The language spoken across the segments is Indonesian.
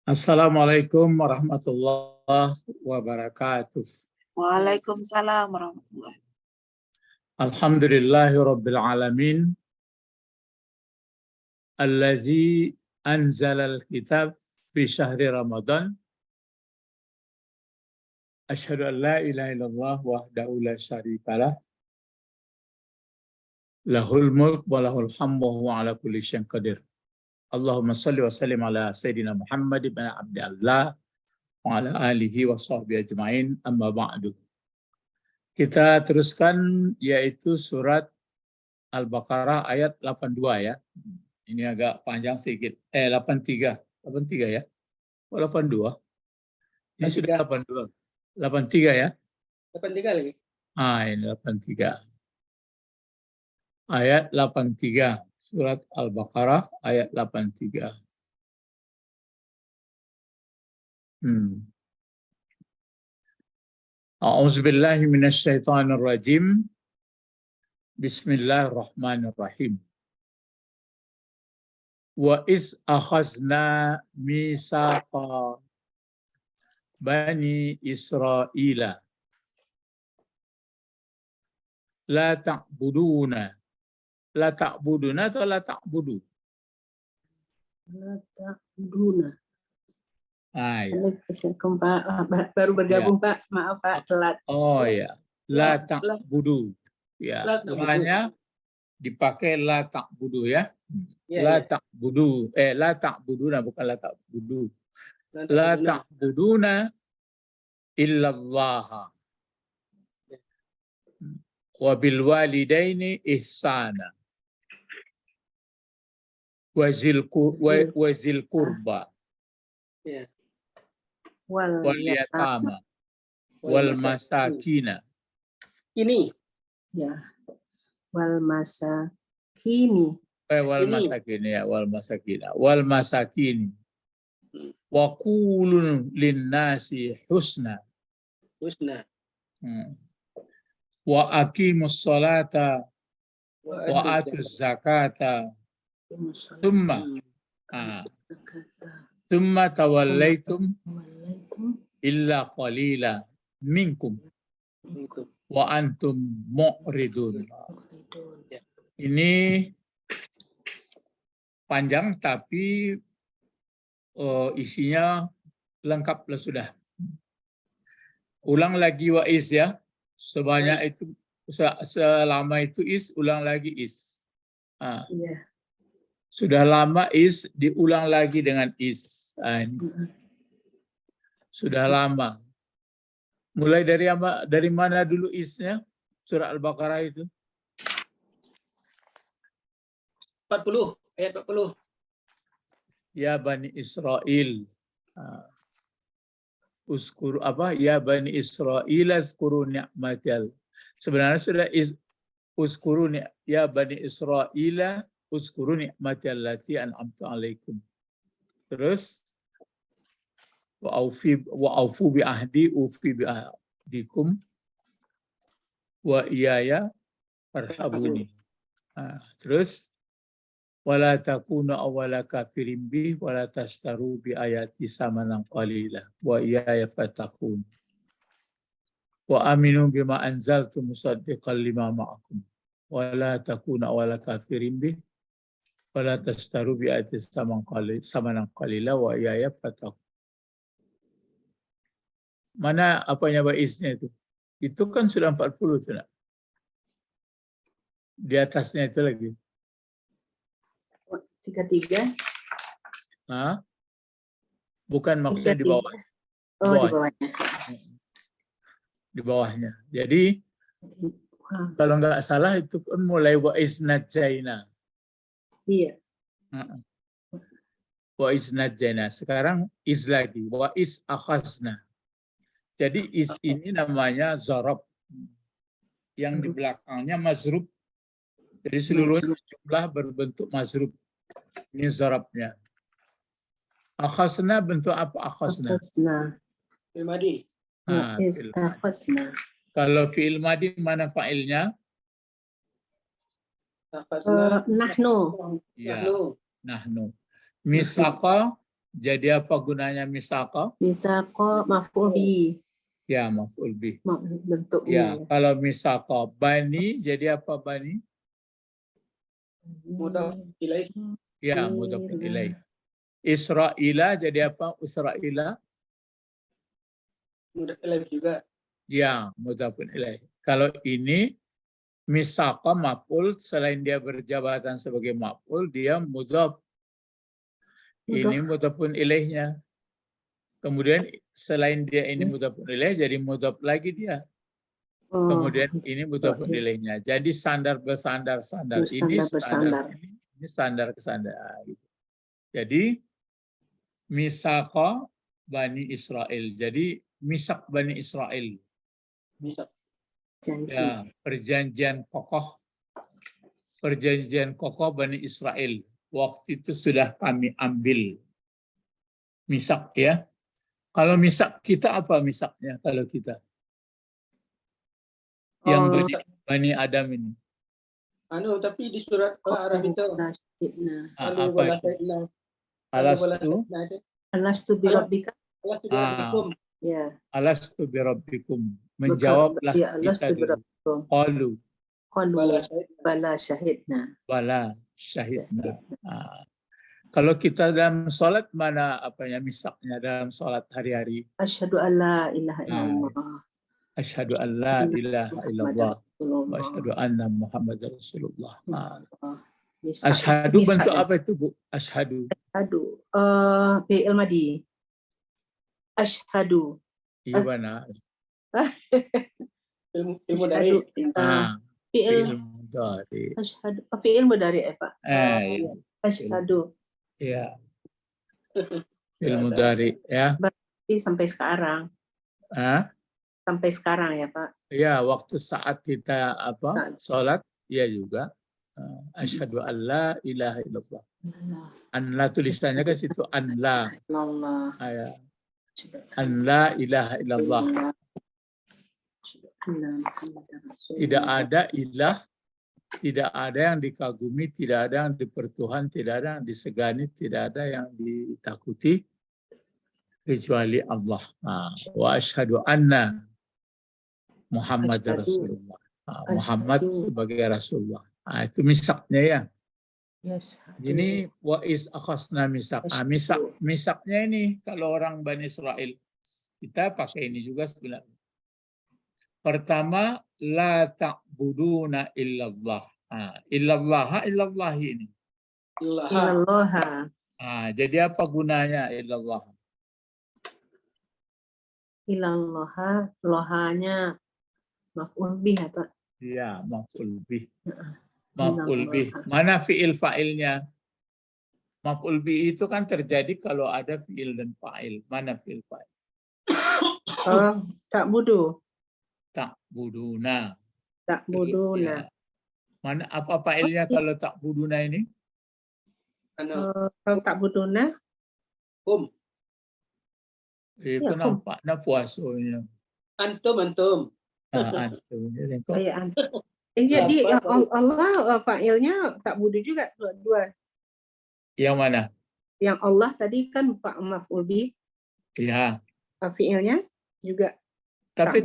Assalamualaikum warahmatullahi wabarakatuh. Waalaikumsalam warahmatullahi. Alhamdulillahi rabbil alamin. Allazi anzalal kitab fi syahri Ramadan. Asyhadu an la ilaha illallah wahdahu la syarikalah. Lahul mulk wa lahul hamdu wa huwa ala kulli syai'in qadir. Allahumma salli wa sallim ala sayyidina Muhammad ibn Abdillah wa ala alihi wa sahbihi ajma'in, amma ba'du. Kita teruskan yaitu surat Al-Baqarah ayat 82 ya. Ini agak panjang sedikit. 83 ya. Oh, 82. Ini 83. Sudah 82. 83 ya. 83 lagi. Ini 83. Ayat 83. Surat Al-Baqarah ayat 83. A'udzubillahi minasyaitonir rajim. Bismillahirrahmanirrahim. Wa iz akhazna misaqa bani Israila la ta'buduna atau la ta'budu? La ta'buduna. Ya. Baru bergabung ya. Pak, maaf Pak, telat. Oh ya, la ta'budu. Ya, namanya dipakai la ta'budu ya. La ta'budu, la ta'buduna bukan la ta'budu. La ta'buduna illallah. Wa bil walidaini ihsana. Wa zil qurba. Wal yatama. Wal masakina. Ini. Ya. Wal masakini. Wal masakini. Wa qulun linnasi husna. Wa aqimus salata wa atuz zakata thumma tawallaitum illa qalila minkum wa antum mu'ridun. Ini panjang tapi isinya lengkap sudah. Ulang lagi wa is ya. Sebanyak itu, selama itu is, ulang lagi is. Sudah lama is, diulang lagi dengan is. Sudah lama. Mulai dari mana dulu isnya? Surah Al-Baqarah itu? 40, ayat 40. Ya Bani Israel. Uskuru apa? Ya Bani Israel uskuru ni'matal. Sebenarnya sudah uskuru ya Bani Israel uskuru ni'matal lati an'amtu alaikum. Terus wa aufu bi ahdi ufi bi ahdikum wa iyaya farhabuni. Terus wala takunu awwala kafirin bi wala tastaru bi ayati samanan qalila wa iyaya fattaqun wa aminu bima anzaltu musaddiqan lima ma'akum wala takunu awwala kafirin bi wala tastaru bi ayati samanan qalila wa iyaya fattaqun. Mana apanya baisnya itu? Itu kan sudah 40 tuh, nak. Di atasnya itu lagi. 33. Bukan maksudnya 33. Di bawah. Oh, di bawahnya. Di bawahnya. Jadi kalau nggak salah itu kan mulai wa isnajaina. Iya. Wa isnajaina. Sekarang is lagi. Wa is akhazna. Jadi is ini namanya zarab. Yang di belakangnya mazrub. Jadi seluruh jumlah berbentuk mazrub. Ini zarabnya. Akhazna bentuk apa akhazna? Fi'il madi. Akhazna. Kalau fi'il madi mana fa'ilnya? Nahnu. Ya, nahnu. Misaqa Jadi apa gunanya misaqa? Misaqa maf'ul bi. Ya, maf'ul bih. Bentuknya. Ya, kalau misaqa bani, jadi apa bani? Mudhaf ilaih. Ya, mudhafun ilaih. Isra'ila jadi apa? Isra'ila? Mudhaf ilaih juga. Ya, mudhafun ilaih. Kalau ini misaqa maf'ul, selain dia berjabatan sebagai maf'ul, dia mudhaf. Ini mudhafun ilaihnya. Kemudian selain dia ini mudhafun ilaih, jadi mudhaf lagi dia. Kemudian ini mudhafun ilaihnya. Jadi sandar bersandar sandar. Ini standar ini standar kesandar. Gitu. Jadi misaqa Bani Israel. Jadi misak Bani Israel. Misak. Ya, perjanjian kokoh. Perjanjian kokoh Bani Israel. Waktu itu sudah kami ambil. Misak ya. Kalau misak kita apa misaknya kalau kita? Yang Bani Adam ini. Tapi di surat Al-A'raf itu Apa itu? Alastu bi rabbika. Ya. Alastu bi rabbikum. Menjawablah kita dulu. Qalu. Bala syahidna. Bala syahidna. Kalau kita dalam sholat, mana apanya misaknya dalam sholat hari-hari? Asyhadu an la ilaha illallah. Asyhadu an la ilaha illallah. Wa asyhadu anna Muhammadar Rasulullah. Asyhadu bentuk apa itu, Bu? Asyhadu. Asyhadu. Fi'il madi. Asyhadu. Iya mana? Ilmu dari. Fi'il mudhari. Asyhadu. Fi'il mudhari Pak. Asyhadu. Iya. Ilmu dari ya. Berarti sampai sekarang. Sampai sekarang ya Pak. Ya, waktu saat kita sholat, ya juga. Asyhadu an la ilaha illallah. An la tulisannya ke situ an la. An la ilaha illallah. Tidak ada ilah, tidak ada yang dikagumi, tidak ada yang dipertuhan, tidak ada yang disegani, tidak ada yang ditakuti kecuali Allah. Wa asyhadu anna Muhammad Rasulullah. Muhammad sebagai Rasulullah. Itu misaknya ya. Yes. Ini wa is akhasna misak. Misaknya ini kalau orang Bani Israel. Kita pakai ini juga sebenarnya. Pertama, la ta'buduna illallah. Illallah ini. Illallah. Jadi apa gunanya illallah? Illallah, lohanya maf'ul bih apa? Iya, maf'ul bih. Maf'ul bih. Mana fi'il fa'ilnya? Maf'ul bih itu kan terjadi kalau ada fi'il dan fa'il. Mana fi'il fa'il? Ta'budu. Ta'buduna. Ta'buduna. Ya. Mana apa fa'ilnya kalau ta'buduna ini? Kalau ta'buduna? Itu nampaknya puasanya. Antum. Antum. Jadi Allah fa'ilnya ta'budu juga dua. Yang mana? Yang Allah tadi kan maf'ul bih. Iya. Fi'ilnya juga. Tapi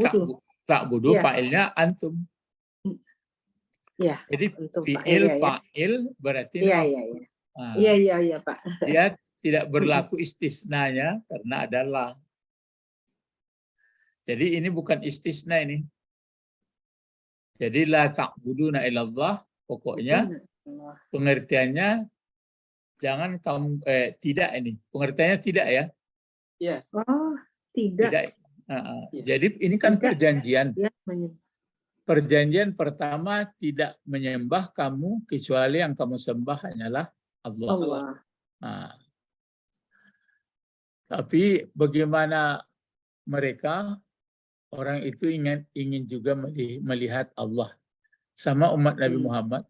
ta'budu ya. fa'ilnya antum. Ya. Jadi fi'il fa'il berarti Iya Pak. Dia tidak berlaku istisnanya karena adalah. Jadi ini bukan istisna ini. Jadi la ta'buduna illallah, pokoknya pengertiannya jangan kamu tidak ini. Pengertiannya tidak ya? Iya. Oh, tidak. Jadi ini kan perjanjian. Perjanjian pertama, tidak menyembah kamu kecuali yang kamu sembah hanyalah Allah. Tapi bagaimana mereka orang itu ingin juga melihat Allah sama umat Nabi Muhammad.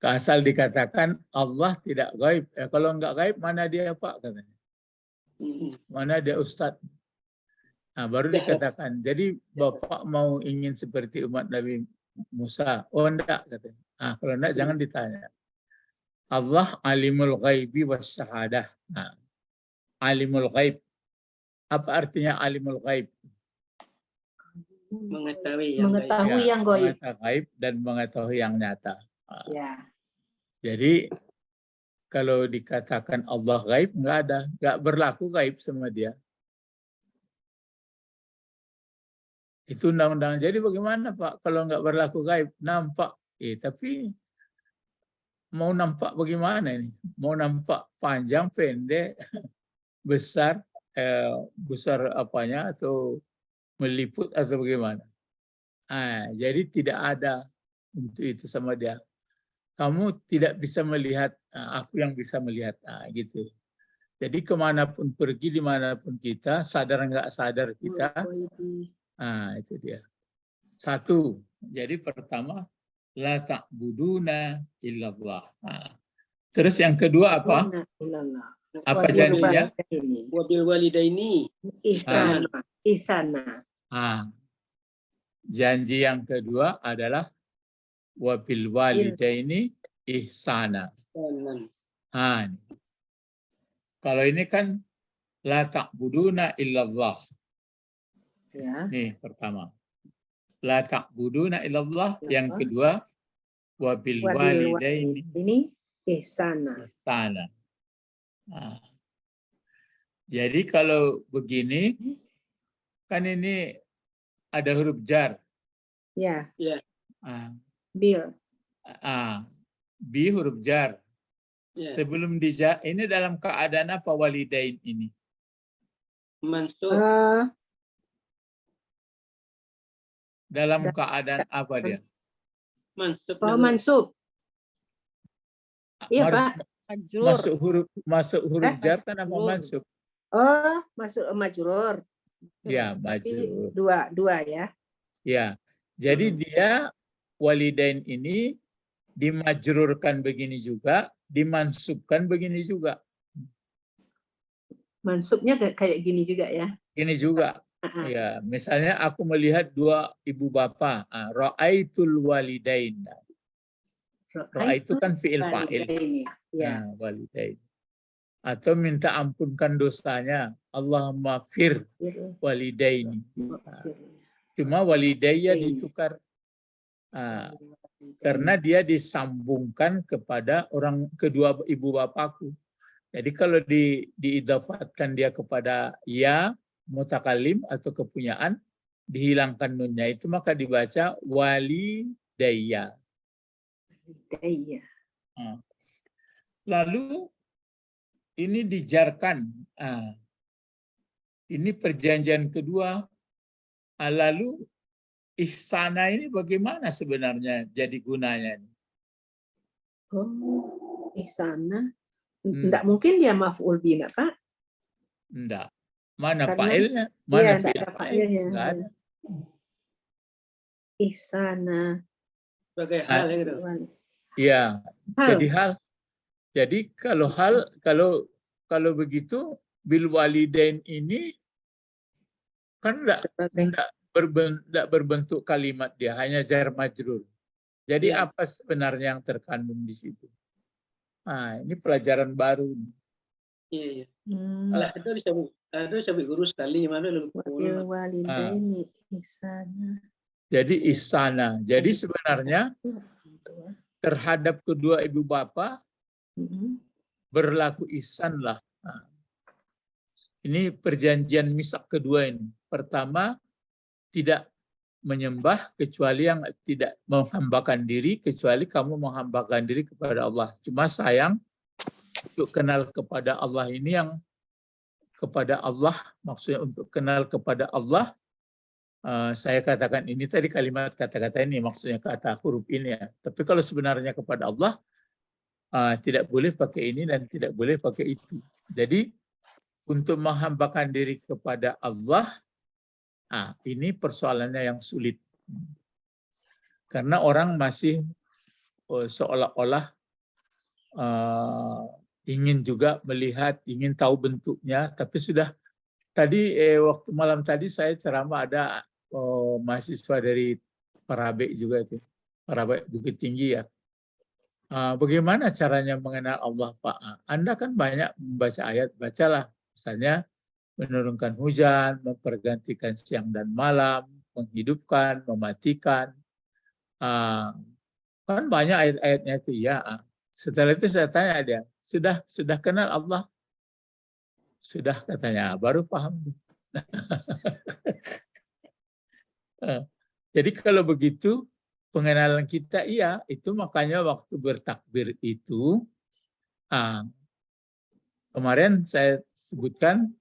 Asal dikatakan Allah tidak gaib. Kalau enggak gaib mana dia Pak katanya. Mana dia Ustadz. Baru dikatakan. Jadi Bapak mau ingin seperti umat Nabi Musa. Oh enggak katanya. Kalau enggak jangan ditanya. Allah alimul ghaibi was syahadah. Nah, alimul ghaib. Apa artinya alimul ghaib? Mengetahui yang gaib. Mengetahui gaib dan mengetahui yang nyata. Nah, Ya. jadi kalau dikatakan Allah gaib, nggak berlaku gaib sama dia. Itu undang-undang. Jadi bagaimana Pak kalau nggak berlaku gaib? Nampak, tapi mau nampak bagaimana ini? Mau nampak panjang, pendek, besar, besar apanya atau meliput atau bagaimana? Jadi tidak ada untuk itu sama dia. Kamu tidak bisa melihat, aku yang bisa melihat, gitu. Jadi kemanapun pergi, dimanapun kita, sadar nggak sadar kita, itu dia. Satu, jadi pertama, la ta'buduna illallah. Terus yang kedua apa? Apa janjinya? Wabil walidaini Ihsana. Janji yang kedua adalah wabil walidaini ihsana. Kalau ini kan la ta'buduna illallah. Ya. Nih pertama. La ta'buduna illallah. Yang kedua wabil walidaini ihsana. Jadi kalau begini kan ini ada huruf jar. Ya. Ya. Bil. Bi huruf jar. Ya. Sebelum dijar, ini dalam keadaan apa walidain ini? Mansub. Dalam keadaan apa dia? Mansub. Mansub. Iya, Pak. Masuk huruf jar kan apa mansub? Masuk majrur. Ya, majrur. Dua ya. Ya. Jadi dia walidain ini dimajrurkan begini juga, dimansubkan begini juga. Mansubnya kayak gini juga ya. Ini juga. Ya, misalnya aku melihat dua ibu bapak, ra'aitul walidain. Ra'aitu kan fi'il fa'il. Ya. Walidain. Atau minta ampunkan dosanya, Allahumma fir walidaini. Cuma walidayya ditukar. Karena dia disambungkan kepada orang kedua ibu bapakku. Jadi kalau diidafatkan dia kepada ya mutakalim atau kepunyaan, dihilangkan nunnya itu maka dibaca walidayya. Lalu ini dijarkan. Ini perjanjian kedua. Lalu ihsana ini bagaimana sebenarnya jadi gunanya? Ihsana. Enggak mungkin dia maf'ul bina, Pak? Enggak. Mana fa'ilnya? Mana fa'ilnya? Enggak ada. Ihsana. Sebagai hal gitu. Iya, jadi hal. Jadi kalau begitu bil walidain ini kan enggak berbentuk kalimat dia, hanya jar majrur. Jadi apa sebenarnya yang terkandung di situ? Ini pelajaran baru. Iya. Ada sampai guru sekali mana lebih. Jadi ihsana. Jadi sebenarnya terhadap kedua ibu bapa berlaku ihsan lah. Ini perjanjian misak kedua ini. Pertama, tidak menyembah kecuali yang tidak menghambakan diri, kecuali kamu menghambakan diri kepada Allah. Cuma sayang, untuk kenal kepada Allah ini yang kepada Allah, maksudnya untuk kenal kepada Allah, saya katakan ini tadi kalimat kata-kata ini, maksudnya kata huruf ini ya. Tapi kalau sebenarnya kepada Allah, tidak boleh pakai ini dan tidak boleh pakai itu. Jadi, untuk menghambakan diri kepada Allah, ini persoalannya yang sulit. Karena orang masih seolah-olah ingin juga melihat, ingin tahu bentuknya, tapi sudah tadi waktu malam tadi saya ceramah ada mahasiswa dari Parabe juga itu, Parabe Bukit Tinggi ya. Bagaimana caranya mengenal Allah, Pak? Anda kan banyak membaca ayat, bacalah. Misalnya menurunkan hujan, mempergantikan siang dan malam, menghidupkan, mematikan. Kan banyak ayat-ayatnya itu ya. Setelah itu saya tanya dia, sudah kenal Allah? Sudah katanya, baru paham. Jadi kalau begitu pengenalan kita iya, itu makanya waktu bertakbir itu kemarin saya sebutkan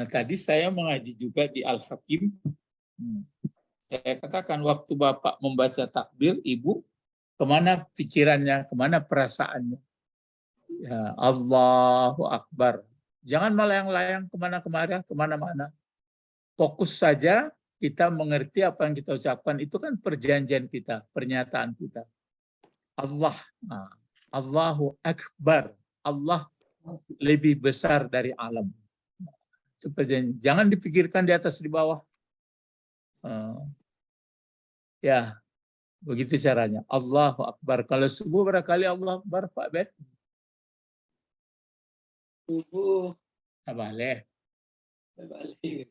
tadi saya mengaji juga di Al-Hakim. Saya katakan waktu Bapak membaca takbir, Ibu, kemana pikirannya, kemana perasaannya? Ya, Allahu Akbar. Jangan melayang-layang kemana-mana. Fokus saja kita mengerti apa yang kita ucapkan. Itu kan perjanjian kita, pernyataan kita. Allah, Allahu Akbar. Allah lebih besar dari alam. Itu perjanjian. Jangan dipikirkan di atas di bawah. Ya, begitu caranya. Allahu Akbar. Kalau subuh barangkali Allah Akbar, Pak Bet. Subuh. Sabaleh. Sabaleh.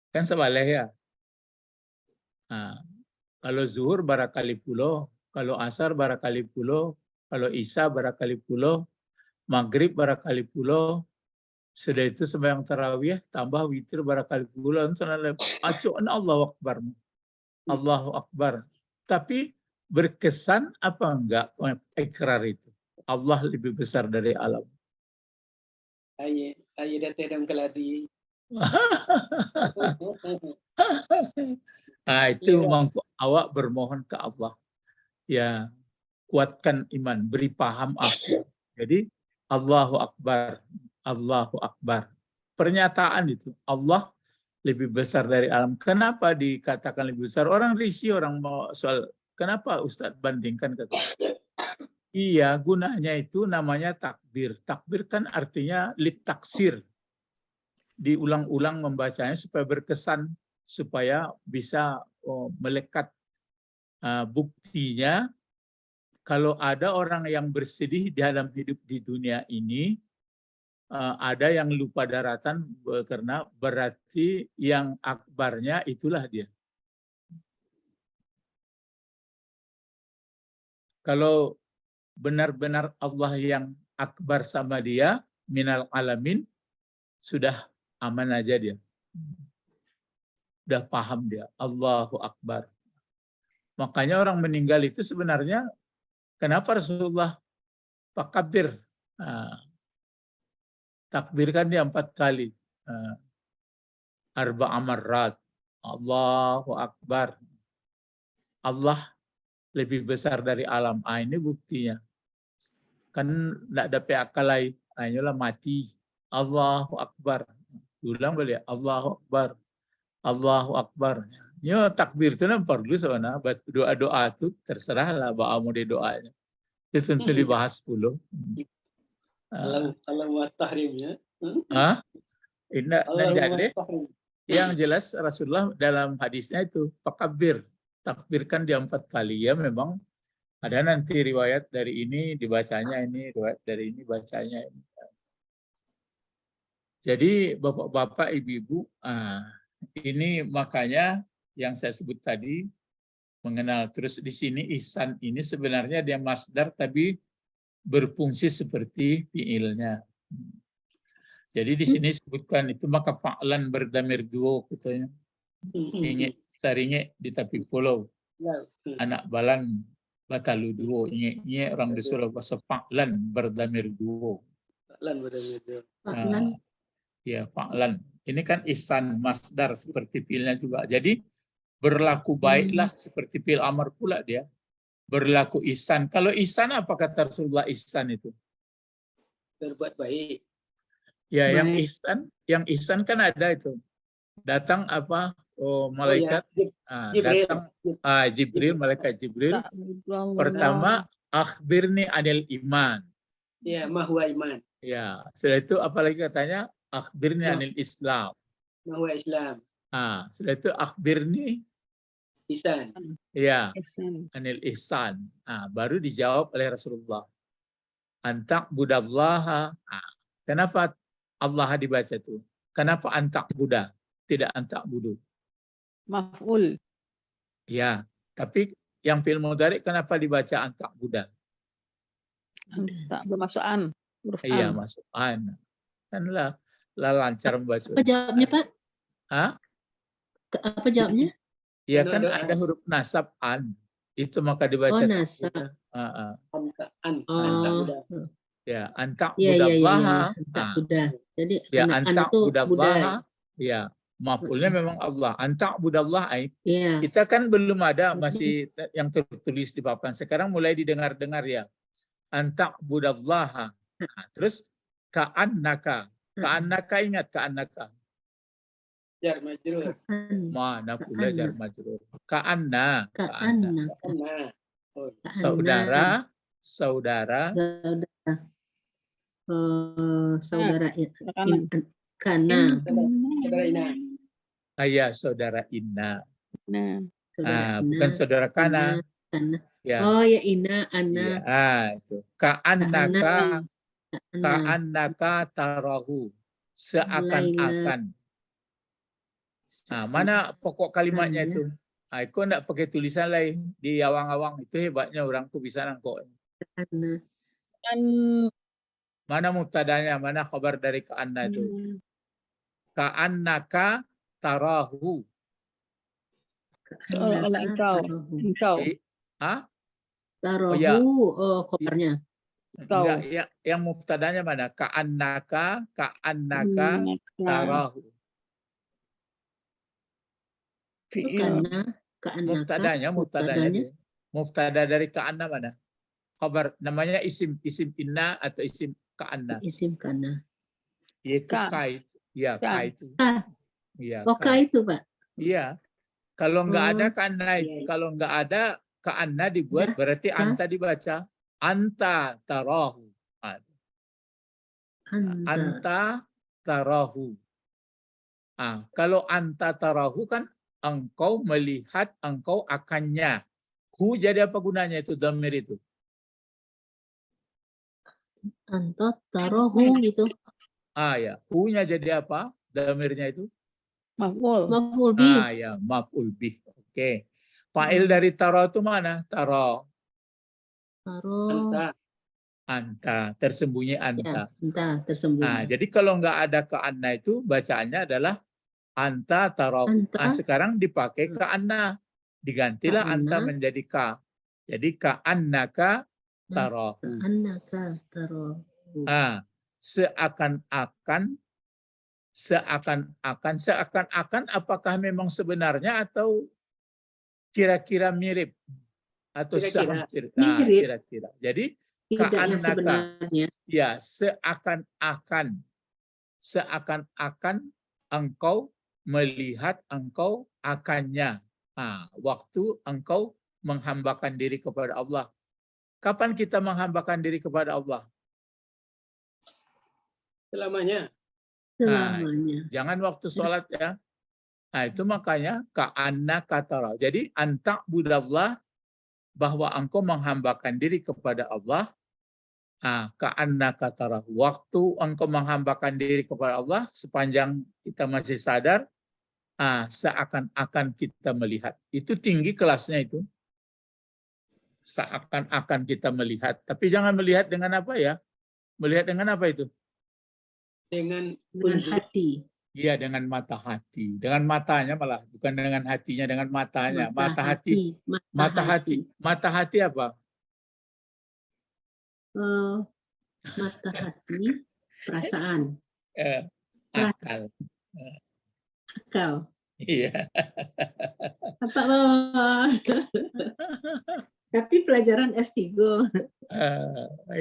Kan sabaleh ya. Kalau zuhur barangkali puluh, kalau asar barangkali puluh, kalau isya barangkali puluh, maghrib barangkali puluh, sudah itu sembahyang tarawih tambah witir barangkali puluh, acuan Allahu Akbar. Allahu Akbar. Tapi berkesan apa enggak ikrar itu? Allah lebih besar dari alam. Ayah datang keladi. Itu mangkuk awak bermohon ke Allah. Ya, kuatkan iman, beri paham aku. Jadi Allahu Akbar, Allahu Akbar. Pernyataan itu, Allah lebih besar dari alam. Kenapa dikatakan lebih besar? Orang risih, orang mau soal, kenapa Ustadz bandingkan? Iya, gunanya itu namanya takbir. Takbir kan artinya litaksir. Diulang-ulang membacanya supaya berkesan, supaya bisa melekat. Buktinya, kalau ada orang yang bersedih dalam hidup di dunia ini, ada yang lupa daratan karena berarti yang akbarnya itulah dia. Kalau benar-benar Allah yang akbar sama dia, minal alamin, sudah aman aja dia. Sudah paham dia, Allahu Akbar. Makanya orang meninggal itu sebenarnya, kenapa Rasulullah takbir? Takbirkan dia 4 kali. Arba amarrat. Allahu Akbar. Allah lebih besar dari alam. Ini buktinya. Kan tidak ada pihak lain. Inilah mati. Allahu Akbar. Ulang balik. Allahu Akbar. Allahu Akbar. Ya takbir itu perlu sebenarnya. Doa-doa itu terserahlah bahwa mau di doanya. Itu tentu dibahas 10. Kalau buat tahrimnya. Yang jelas Rasulullah dalam hadisnya itu pakabir. Takbirkan dia 4 kali. Ya memang ada nanti riwayat dari ini dibacanya ini, riwayat dari ini bacanya ini. Jadi bapak-bapak, ibu-ibu, ini makanya yang saya sebut tadi mengenal. Terus di sini ihsan ini sebenarnya dia masdar tapi berfungsi seperti fiilnya. Jadi di sini sebutkan itu maka fa'lan berdamir duo katanya. Inge saringe di tapi pulau. Anak balan batalu duo inge orang di Solo bahasa fa'lan berdamir duo. Fa'lan berdamir duo. Ya fa'lan. Ini kan ihsan masdar seperti fiilnya juga. Jadi berlaku baiklah seperti fiil amar pula dia. Berlaku ihsan. Kalau ihsan apa kata Rasulullah ihsan itu? Berbuat baik. Ya, baik. yang ihsan kan ada itu. Datang apa? Malaikat Jibril. Datang Jibril, malaikat Jibril. Pertama, akhbirni anil iman. Ya, mahwa iman. Ya, setelah itu apalagi katanya? Akhbirni anil Islam. Mahwa Islam. Setelah itu akhbirni Ihsan. Ya, Ihsan. anil ihsan. Baru dijawab oleh Rasulullah. Antak budallaha. Kenapa Allah dibaca itu? Kenapa antak buddha? Tidak antak budu. Maf'ul. Ya, tapi yang fi'il mudhari kenapa dibaca antak buddha? Tak bermasuk an. Huruf Iya, an. masuk an. Kan lah lancar membaca. Apa jawabnya, Pak? Hah? Apa jawabnya? Ya Karena kan ada ada huruf nasab an. Itu maka dibaca Oh, tak nasab. buddha. Anta an. Oh. Anta budak. Ya, antak Iya, iya, iya, budallaha. iya. Antak Buddha. Jadi Ya, an antak itu Buddha. budallaha. Ya, maf'ulnya memang Allah. Antak budallah. Iya. Kita kan belum ada masih yang tertulis di papan. Sekarang mulai didengar-dengar ya. Antak budallaha. Terus ka'annaka. Ka'annaka ingat ka'annaka. Jar majrur. Mana pula jar majrur. Ka'anna. Ka'anna. Anna. Oh, Saudara. Saudara. Saudara Kana. saudara Ina. Ayah saudara Inna. Nah, Bukan saudara Kana. Kana. Ya. Oh ya Ina, Ana. Ya, itu. Ka'annaka tarahu. Seakan-akan. Mana pokok kalimatnya itu? Kau nak pakai tulisan lain di awang-awang. Itu hebatnya orang tu bisa nangkok. kan Mana mubtadanya? Mana khabar dari ka'anna itu? Ka'annaka tarahu. seolah-olah engkau. Tarohu. Oh, ya. Oh, khabarnya. Engkau. Enggak, yang mubtadanya mana? Ka'annaka tarahu. Mubtadanya. Mubtada dari ka'anna mana? Khabar namanya isim inna atau isim ka'anna? Isim kana. Yaitu ka. Ya, ka itu. Iya. Oh, ka itu, Pak. Iya. Kalau enggak ada ka'anna, kalau enggak ada ka'anna dibuat berarti anta dibaca anta tarahu. Anta tarahu. Kalau anta tarahu kan engkau melihat, engkau akannya. Hu jadi apa gunanya itu dhamir itu? Anta tarohu gitu. Ya. Hu-nya jadi apa? Dhamirnya itu? Maf'ul. Maf'ul bih. Ya, maf'ul bih. Oke. Fa'il dari taro itu mana? Taro. Anta. Anta. Tersembunyi anta. Ya, anta tersembunyi. Jadi kalau nggak ada ka'anna itu bacaannya adalah anta taro. Sekarang dipakai ka'anna. Digantilah anta menjadi ka. Jadi ka'annaka tarahu. Ka'annaka tarahu. Seakan-akan apakah memang sebenarnya atau kira-kira mirip atau sehampir kira-kira. Jadi ka'annaka, ya seakan-akan engkau melihat, engkau akannya. Waktu engkau menghambakan diri kepada Allah. Kapan kita menghambakan diri kepada Allah? Selamanya. Jangan waktu sholat ya. Itu makanya ka'annaka tara. Jadi antak budallah, bahwa engkau menghambakan diri kepada Allah. Ka'annaka tara. Waktu engkau menghambakan diri kepada Allah sepanjang kita masih sadar, seakan-akan kita melihat. Itu tinggi kelasnya itu. Seakan-akan kita melihat. Tapi jangan melihat dengan apa ya? Melihat dengan apa itu? Dengan hati. Iya, dengan mata hati. Dengan matanya malah, bukan dengan hatinya, dengan matanya. Mata hati. Mata hati apa? Mata hati, perasaan. Akal. Akal. Iya. Apa? Tapi pelajaran S3.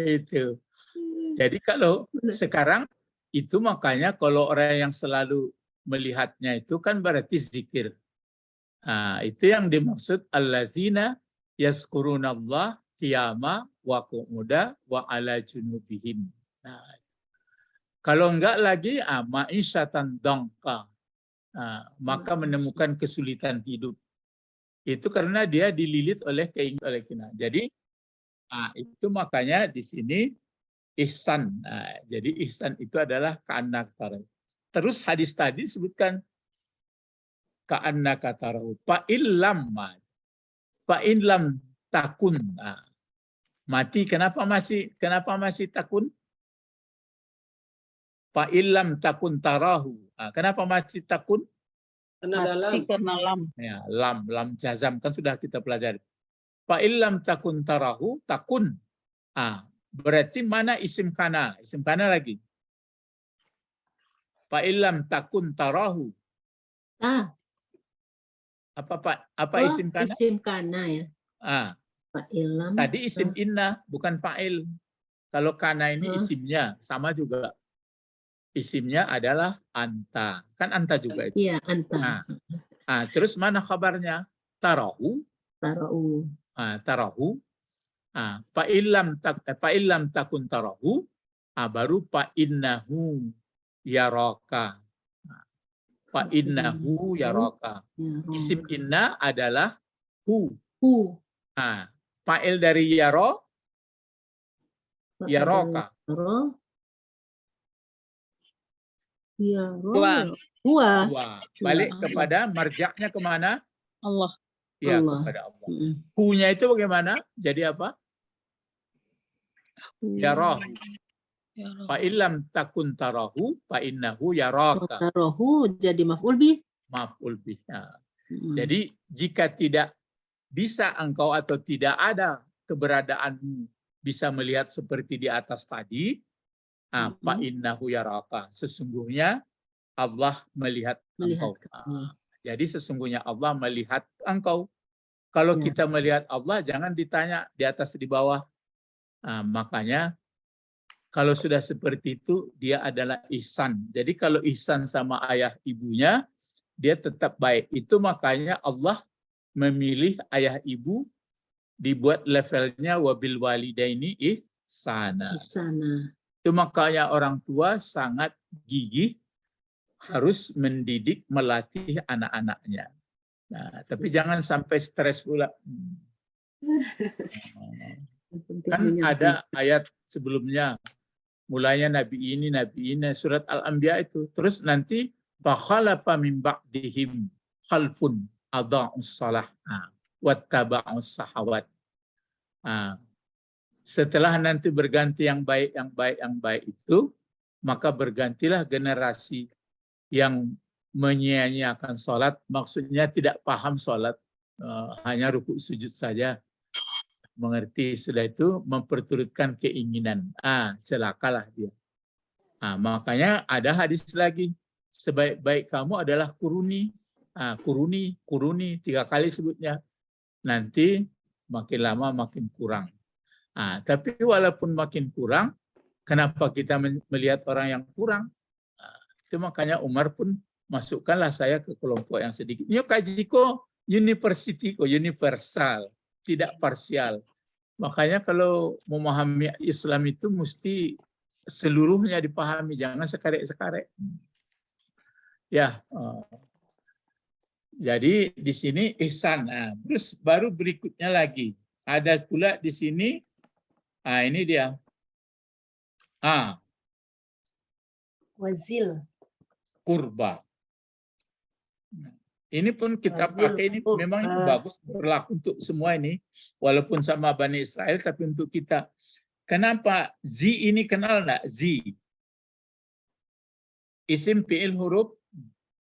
Itu. Jadi kalau sekarang itu makanya kalau orang yang selalu melihatnya itu kan berarti zikir. Itu yang dimaksud allazina yazkurunallah qiyama wa qu'uda wa ala junubihim. Kalau enggak lagi ma'isyatan dangka. Maka menemukan kesulitan hidup. Itu karena dia dililit oleh keinginan. Jadi itu makanya di sini ihsan. Jadi ihsan itu adalah ka'annaka tarahu. Terus hadis tadi disebutkan ka'annaka tarahu. Fa'illam takun. Mati kenapa masih takun? Fa'illam takun tarahu. Kenapa masih takun? Karena dalam. Mati karena lam. Ya, lam jazam kan sudah kita pelajari. Fa'illam takun tarahu takun. Berarti mana isim kana? Isim kana lagi. Fa'illam takun tarahu. Apa isim kana? Isim kana ya. Fa'ilam. Tadi isim inna bukan fa'il. Kalau kana ini isimnya sama juga. Isimnya adalah anta. Kan anta juga itu. Iya, anta. Terus mana kabarnya? Tarahu. Tarahu. Fa'illam takun tarahu. Baru fa'innahu yaraka. Fa'innahu yaraka. Isim inna adalah hu. Fa'il dari yaro. Yaraka. Huwa. Balik kepada marjaknya kemana? Allah. Ya, kepada Allah. Hu-nya itu bagaimana? Jadi apa? Yarah. Fa'illam takun tarahu fa'innahu yaraka. Tarahu jadi maf'ul bih. Maf'ul bih. Jadi jika tidak bisa engkau atau tidak ada keberadaanmu bisa melihat seperti di atas tadi, fa'innahu yaraka. Sesungguhnya Allah melihat engkau. Jadi sesungguhnya Allah melihat engkau. Kalau kita melihat Allah, jangan ditanya di atas di bawah. Makanya kalau sudah seperti itu, dia adalah ihsan. Jadi kalau ihsan sama ayah ibunya, dia tetap baik. Itu makanya Allah memilih ayah ibu dibuat levelnya wabil walidaini ihsana. Itu makanya orang tua sangat gigih harus mendidik, melatih anak-anaknya. Tapi jangan sampai stres pula. Kan ada ayat sebelumnya, mulanya nabi ini, surat Al-Anbiya itu. Terus nanti, fakhalafa min ba'dihim khalfun adha'us salah wattaba'us sahawat. Setelah nanti berganti yang baik itu, maka bergantilah generasi yang menyia-nyiakan sholat, maksudnya tidak paham sholat, hanya rukuk sujud saja. Mengerti sudah itu, memperturutkan keinginan. Celakalah dia. Makanya ada hadis lagi, sebaik-baik kamu adalah kuruni. Kuruni 3 kali sebutnya. Nanti makin lama makin kurang. Tapi walaupun makin kurang, kenapa kita melihat orang yang kurang? Itu makanya Umar pun masukkanlah saya ke kelompok yang sedikit. Ini kaji ko universal, tidak parsial. Makanya kalau memahami Islam itu mesti seluruhnya dipahami, jangan sekarek-sekarek. Ya, jadi di sini ihsan. Terus baru berikutnya lagi ada pula di sini. Ini dia. Wazil. Kurba. Ini pun kita pakai ini memang ini bagus, berlaku untuk semua ini, walaupun sama Bani Israel, tapi untuk kita. Kenapa zi ini kenal enggak? Zi. Isim fi'il huruf.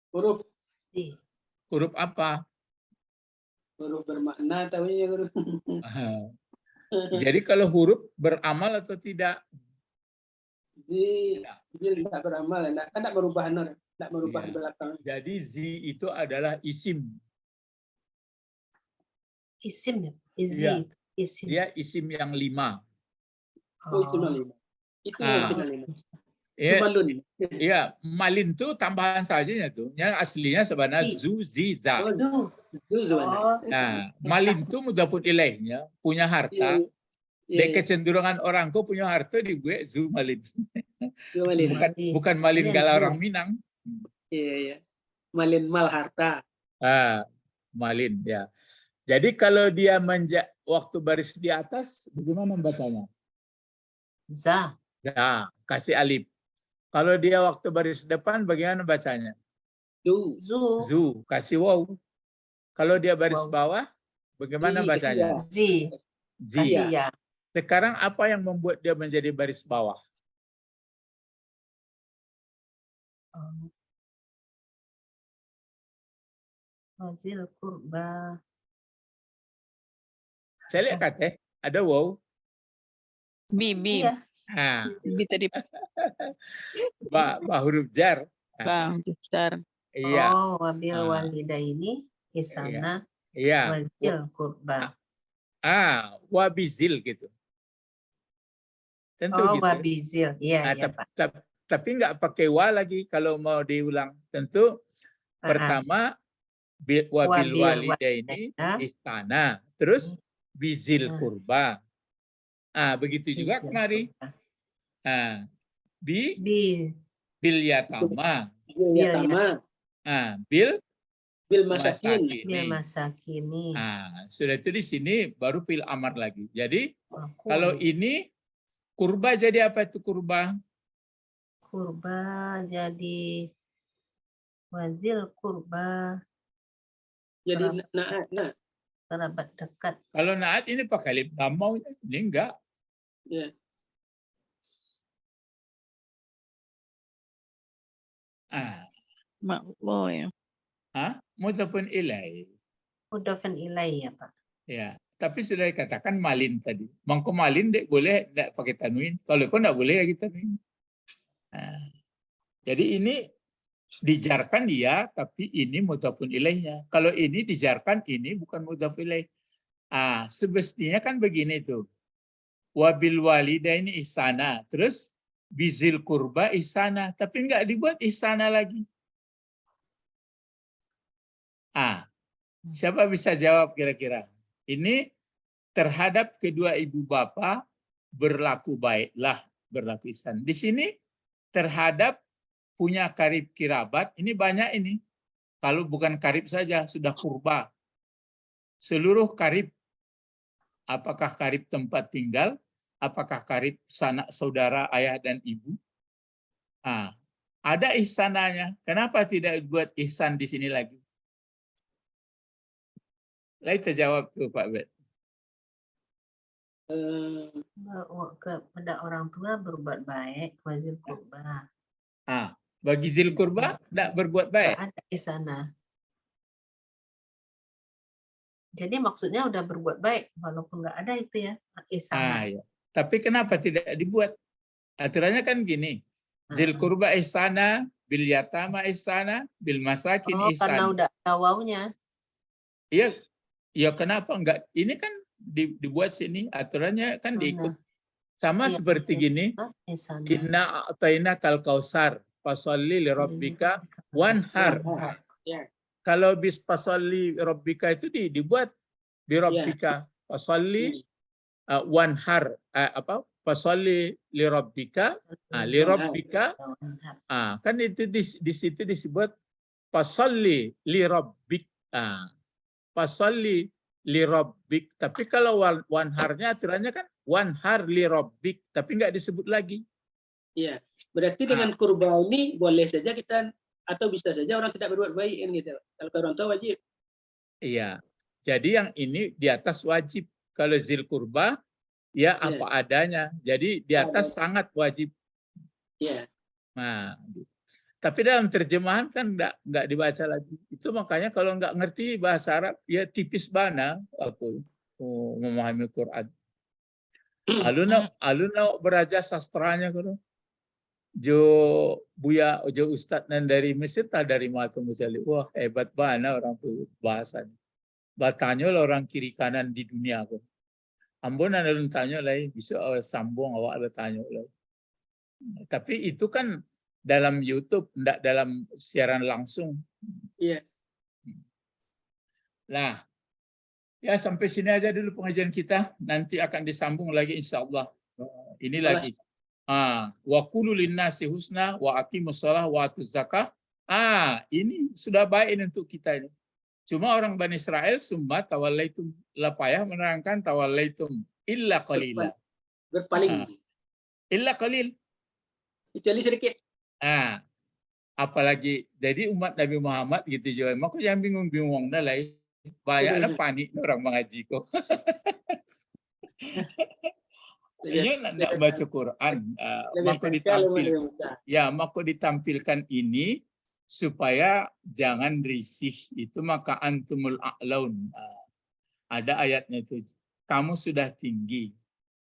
Huruf apa? Huruf bermakna tahunya guru. Jadi kalau huruf beramal atau tidak? Zi tidak beramal, kan tidak berubah tidak merubah belakang. Jadi zi itu adalah isim. Isim ya? Isim. Dia isim yang 5. Itu yang 5. Itu yang 5. Malun. Iya, malin itu tambahan sajanya tuh. Yang aslinya sebenarnya zu, zi, za. Malin itu mudhafun ilaihnya, punya harta. Dek kecenderungan orang kok punya harta dibuat zu malin. Bukan malin gala orang Minang. Iya. Malin mal harta. Malin ya. Jadi kalau dia waktu baris di atas, bagaimana membacanya? Za. Nah, kasih alif. Kalau dia waktu baris depan, bagaimana bacanya? Du. Zu. Zu, kasih waw. Kalau dia baris Waw. bawah, bagaimana Ji, bacanya? iya. Zi. Zi. Kasih ya. Sekarang apa yang membuat dia menjadi baris bawah? Wazil kurba. Saya lihat kata, ada waw. B, B. Iya. Nah, B tadi ba huruf jar. Nah, Bang, besar. iya, Oh, wabil Ah. walidaini isana iya. wazil kurba. Wabizil gitu. Tentu Oh, gitu. wabizil. Iya, Nah, iya, Pak. tapi nggak pakai wa lagi kalau mau diulang. Tentu pertama wabil walidaini istana, terus bizil kurba. Begitu juga kemari. Bil yatama. Bil yatama. Bil Bil masakin. Bil masakini. Sudah itu di sini baru fil amar lagi. Jadi kalau ini kurba jadi apa itu kurba? Kurba jadi wazil kurba. Jadi naat. Kerabat dekat. Kalau naat ini pakai alif lam mau, ini enggak. Ya. Makbul ya. Mudhafun ilaih. Mudhafun ilaih ya, Pak. Ya, tapi sudah dikatakan malin tadi. Mangko malin dek boleh enggak pakai tanwin. Kalau kau enggak boleh lagi tanwin. Jadi ini dijarkan ya, tapi ini mudhafun ilaihnya. Kalau ini dijarkan, ini bukan mudhaf ilaih. Semestinya kan begini tuh. Wabil walidaini ihsana. Terus bizil kurba ihsana. Tapi enggak dibuat ihsana lagi. Siapa bisa jawab kira-kira? Ini terhadap kedua ibu bapak berlaku baiklah, berlaku ihsan. Di sini terhadap punya karib kirabat, ini banyak ini. Kalau bukan karib saja, sudah kurba. Seluruh karib, apakah karib tempat tinggal, apakah karib sanak saudara, ayah dan ibu. Ada ihsananya. Kenapa tidak buat ihsan di sini lagi? Lain terjawab tuh Pak Bet. Kepada orang tua berbuat baik, wazil kurba. Bagi zil kurba tidak berbuat baik. Ada di sana. Jadi maksudnya udah berbuat baik walaupun nggak ada itu ya ihsana. Ya. Tapi kenapa tidak dibuat? Aturannya kan gini. Zil kurba ihsana, bil yatama ihsana, bil masakin ihsana. Karena udah ada wawunya. Iya. Ya kenapa enggak? Ini kan dibuat sini aturannya kan diikut. Sama seperti gini. Inna a'tayna kal kausar. Fasholli li rabbika wanhar. Kalau bis fasholli rabbika itu dibuat bi rabbika. Fasholli wanhar. Fasholli li rabbika. Li rabbika. Kan itu di situ disebut fasholli li rabbik. Fasholli li rabbik. Tapi kalau wanharnya aturannya kan wanhar li rabbik. Tapi nggak disebut lagi. Iya, berarti dengan kurba ini boleh saja kita atau bisa saja orang tidak berbuat baik kan gitu. Kalau orang tua wajib. Iya. Jadi yang ini di atas wajib. Kalau zil kurba ya apa adanya. Jadi di atas sangat wajib. Iya. Tapi dalam terjemahan kan nggak dibaca lagi. Itu makanya kalau nggak ngerti bahasa Arab ya tipis bana aku memahami Quran. Aluna beraja sastranya kalau jo ustadz dari Mesir tak dari Matu Musali. Wah hebat bana orang tuh bahasanya. Batanya orang kiri kanan di dunia aku. Ambon ada tanya lagi bisa sambung awak ada tanya lagi. Tapi itu kan dalam YouTube, tidak dalam siaran langsung. Iya. Nah, ya sampai sini aja dulu pengajian kita. Nanti akan disambung lagi insya Allah. Ini lagi. Wa qulu linnasi husna wa aqimus shalah wa atuz zakah. Ini sudah baik untuk kita ini. Cuma orang Bani Israel summa tawallaitum, lapayah menerangkan tawallaitum illa qalila. Berpaling. Illa qalil. Kecuali sedikit. Apalagi jadi umat Nabi Muhammad gitu juga. Maka yang bingung-bingung dah lah. Banyaklah panik orang mengaji kok. Iya nak baca Quran. Maka ditampilkan ini supaya jangan risih itu, maka antumul a'laun. Ada ayatnya itu, kamu sudah tinggi,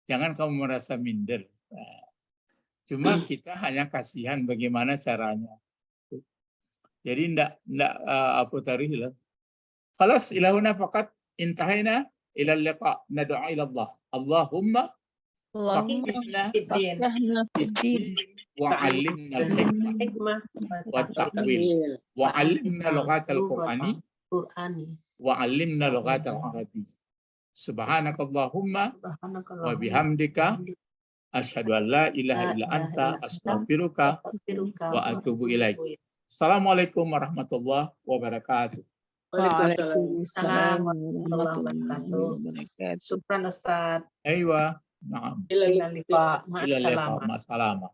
jangan kamu merasa minder. Cuma kita hanya kasihan bagaimana caranya. Jadi ndak apa tarih lah. Khalas ilahuna faqat intahina ila liqa nad'u ila Allah. Allahumma faqihna fid-din wa 'allimna al-hikmah wa ta'wil wa 'allimna lughatal qur'ani wa 'allimna lughatal arabi. Subhanakallahumma wa bihamdika asyhadu an la ilaha illa anta astaghfiruka wa atubu ilaik. Assalamualaikum warahmatullahi wabarakatuh. Waalaikumsalam warahmatullahi wabarakatuh. Syukran Ustaz. Aywa. Na'am. Ila Ila liqa. Ila liqa. Ma'assalamah. Ma'assalamah.